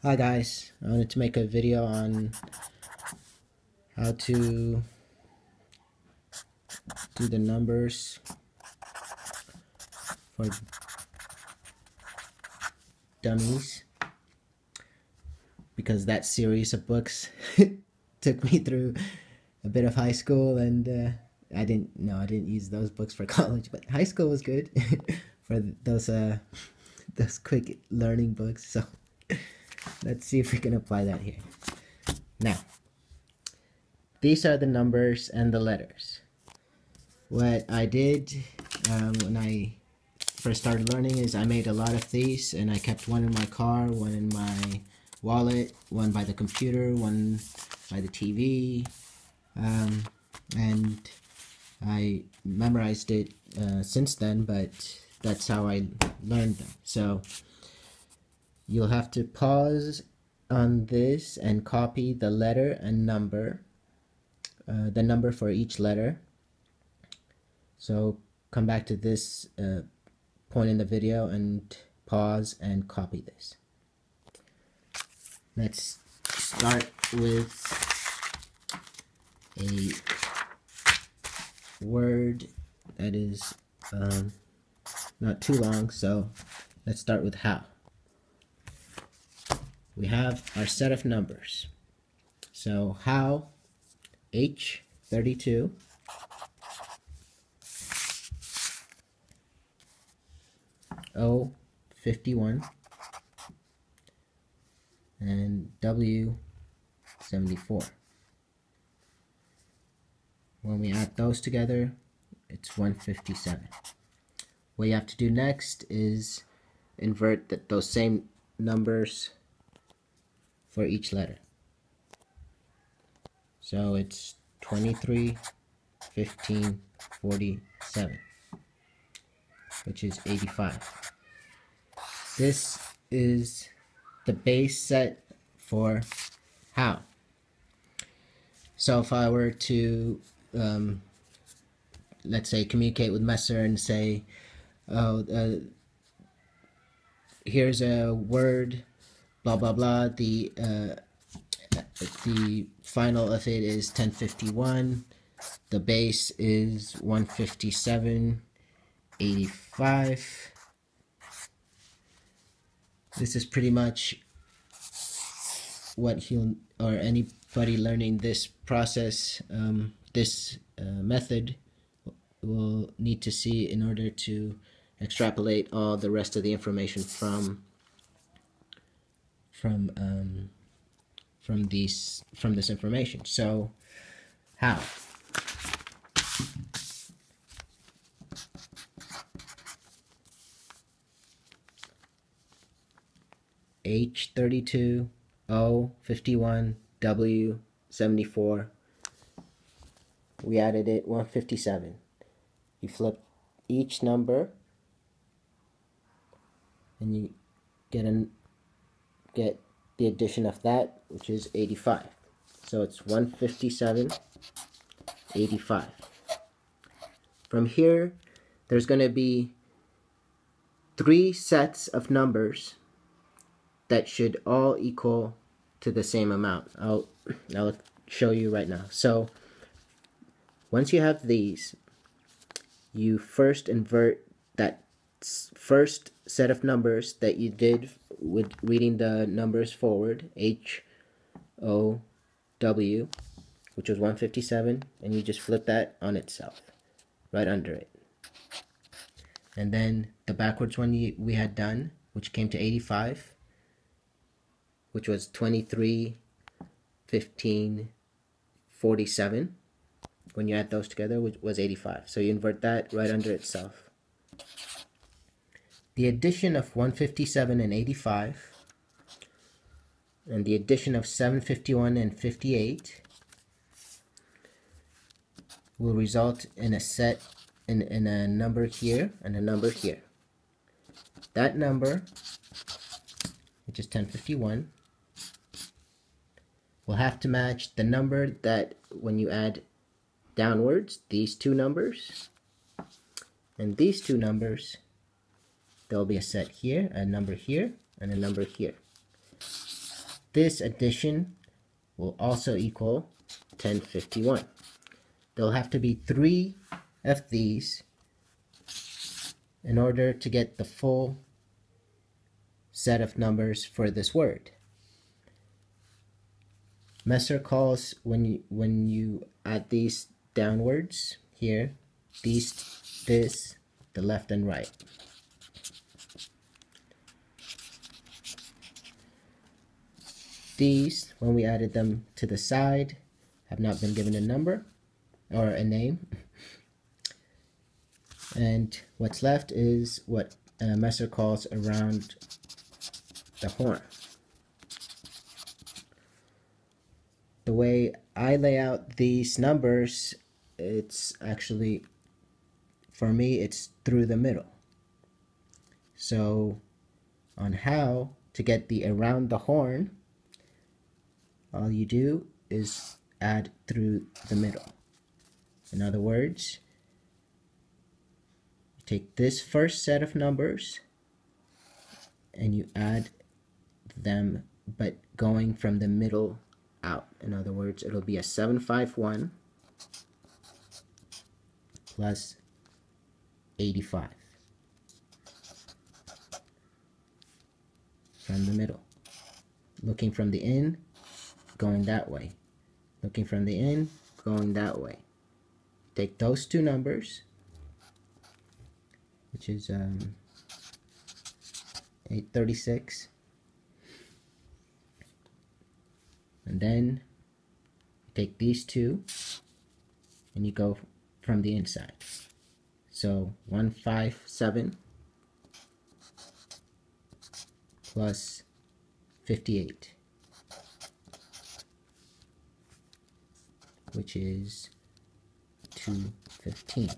Hi guys, I wanted to make a video on how to do the numbers for dummies, because that series of books took me through a bit of high school, and I didn't use those books for college, but high school was good for those quick learning books. So let's see if we can apply that here. Now, these are the numbers and the letters. What I did when I first started learning is I made a lot of these, and I kept one in my car, one in my wallet, one by the computer, one by the TV, and I memorized it since then, but that's how I learned them. So you'll have to pause on this and copy the letter and number, the number for each letter. So come back to this point in the video and pause and copy this. Let's start with a word that is not too long, so let's start with how. We have our set of numbers. So how, H32, O 51, and W 74. When we add those together, it's 157. What you have to do next is invert those same numbers for each letter. So it's 23, 15, 47, which is 85. This is the base set for how. So if I were to, let's say, communicate with Messer and say, oh, here's a word, blah, blah, blah, the final of it is 1051, the base is 157, 85. This is pretty much what he'll, or anybody learning this process, this method will need to see in order to extrapolate all the rest of the information from this information. So how? H32, O 51, W 74. We added it 157. You flip each number and you get the addition of that, which is 85. So it's 157, 85. From here, there's going to be 3 sets of numbers that should all equal to the same amount. I'll show you right now. So once you have these, you first invert that first set of numbers that you did with reading the numbers forward, H, O, W, which was 157, and you just flip that on itself, right under it. And then the backwards one we had done, which came to 85, which was 23, 15, 47. When you add those together, which was 85. So you invert that right under itself. The addition of 157 and 85, and the addition of 751 and 58 will result in a set, in a number here and a number here. That number, which is 1051, will have to match the number that when you add downwards, these two numbers and these two numbers, there'll be a set here, a number here, and a number here. this addition will also equal 1051. There'll have to be 3 of these in order to get the full set of numbers for this word. Messer calls when you add these downwards here, this, the left and right. These, when we added them to the side, have not been given a number or a name. And what's left is what Messer calls around the horn. The way I lay out these numbers, it's actually, for me, it's through the middle. So on how to get the around the horn, all you do is add through the middle. In other words, you take this first set of numbers and you add them, but going from the middle out. In other words, it'll be a 751 plus 85 from the middle. Looking from the in, going that way. Looking from the in, going that way. Take those two numbers, which is 836, and then take these two and you go from the inside. So 157 plus 58, which is 215.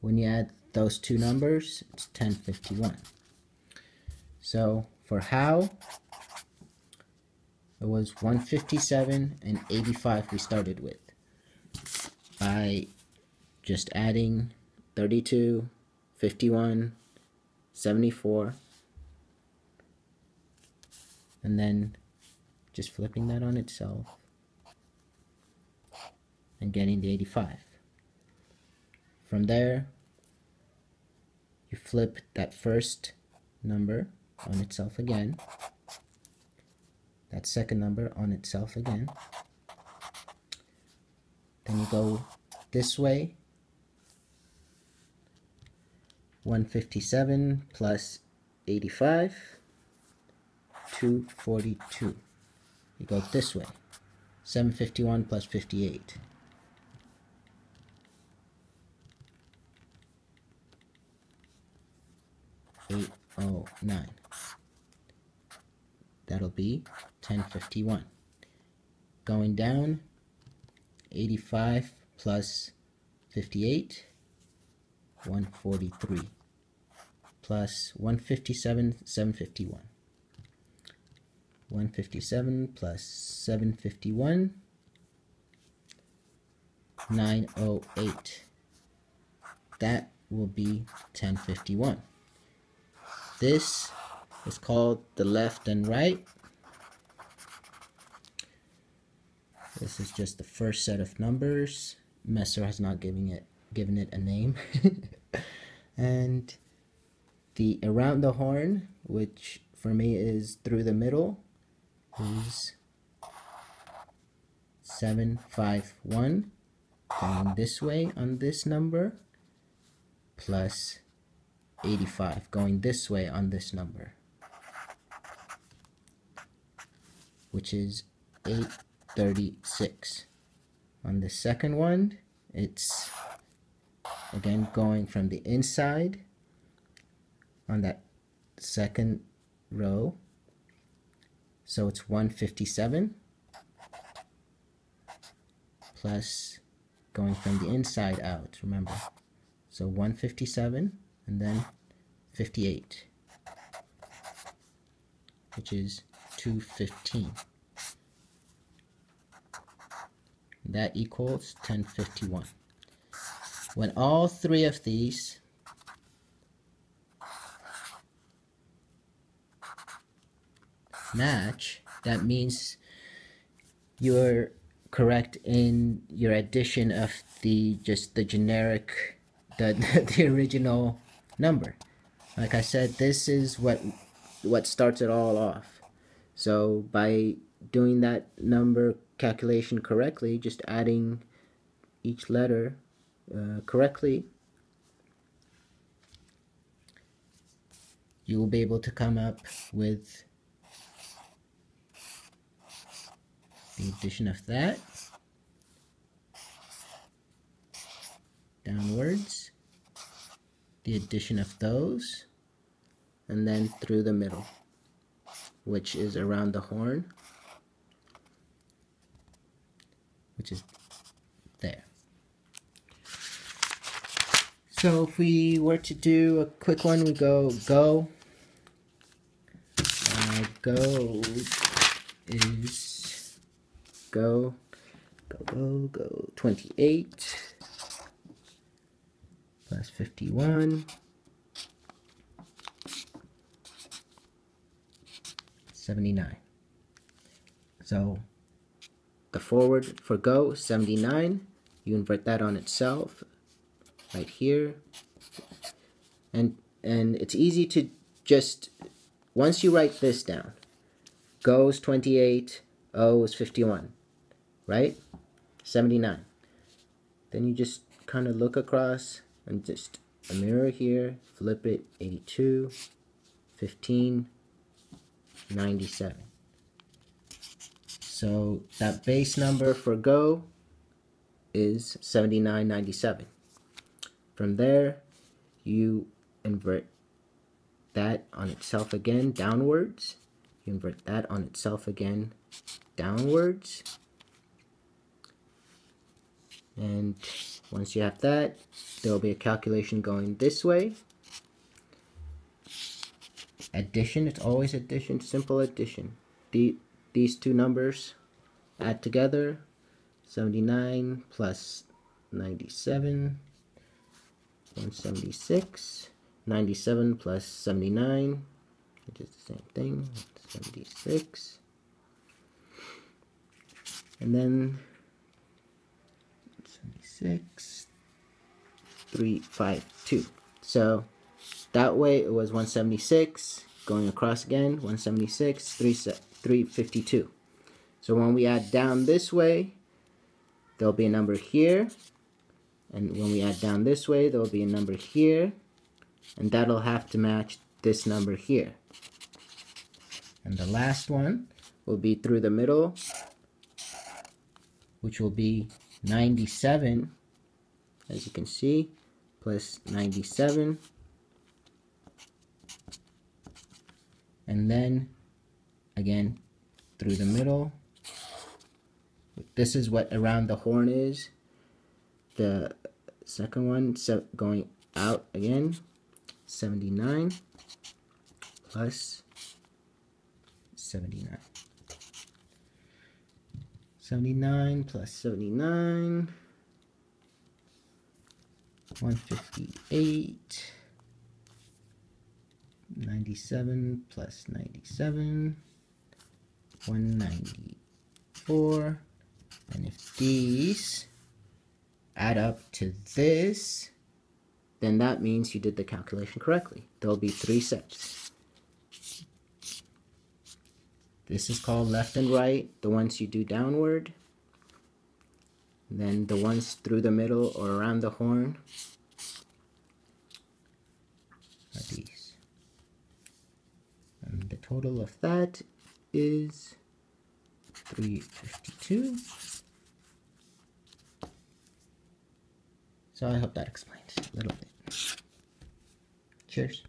When you add those two numbers, it's 1051. So for how, it was 157 and 85 we started with, by just adding 32, 51, 74, and then just flipping that on itself and getting the 85. From there, you flip that first number on itself again, that second number on itself again, then you go this way, 157 plus 85, 242. You go this way, 751 plus 58, 809. That'll be 1051. Going down, 85 plus 58, 143, plus 157, 751. 157 plus 751, 908. That will be 1051. This is called the left and right. This is just the first set of numbers. Messer has not given it a name. And the around the horn, which for me is through the middle, is 751 going this way on this number, plus 85 going this way on this number, which is 836. On the second one, it's again going from the inside on that second row, so it's 157 plus going from the inside out, remember, so 157 and then 58, which is 215. That equals 1051. When all three of these match, that means you're correct in your addition of the generic, the original number. Like I said, this is what starts it all off. So by doing that number calculation correctly, just adding each letter correctly, you will be able to come up with the addition of that downwards, the addition of those, and then through the middle, which is around the horn, which is there. So if we were to do a quick one, we go 28 plus 51 79. So the forward for go 79, you invert that on itself right here, and it's easy to just, once you write this down, go is 28, O is 51, right? 79. Then you just kind of look across and just a mirror here, flip it, 82, 15, 97. So that base number for go is 7997. From there, you invert that on itself again downwards. You invert that on itself again downwards. And once you have that, there will be a calculation going this way. Addition, it's always addition, simple addition. These two numbers add together, 79 plus 97, 176, 97 plus 79, which is the same thing, 76, and then 76, 352. So that way it was 176, going across again, 176, 352. So when we add down this way, there'll be a number here, and when we add down this way, there'll be a number here, and that'll have to match this number here. And the last one will be through the middle, which will be 97, as you can see, plus 97, and then again through the middle. This is what around the horn is. The second one, so going out again, 79 plus 79. 79 plus 79, 158, 97 plus 97, 194, and if these add up to this, then that means you did the calculation correctly. There'll be 3 sets. This is called left and right, the ones you do downward. And then the ones through the middle or around the horn are these. And the total of that is 352. So I hope that explains a little bit. Cheers.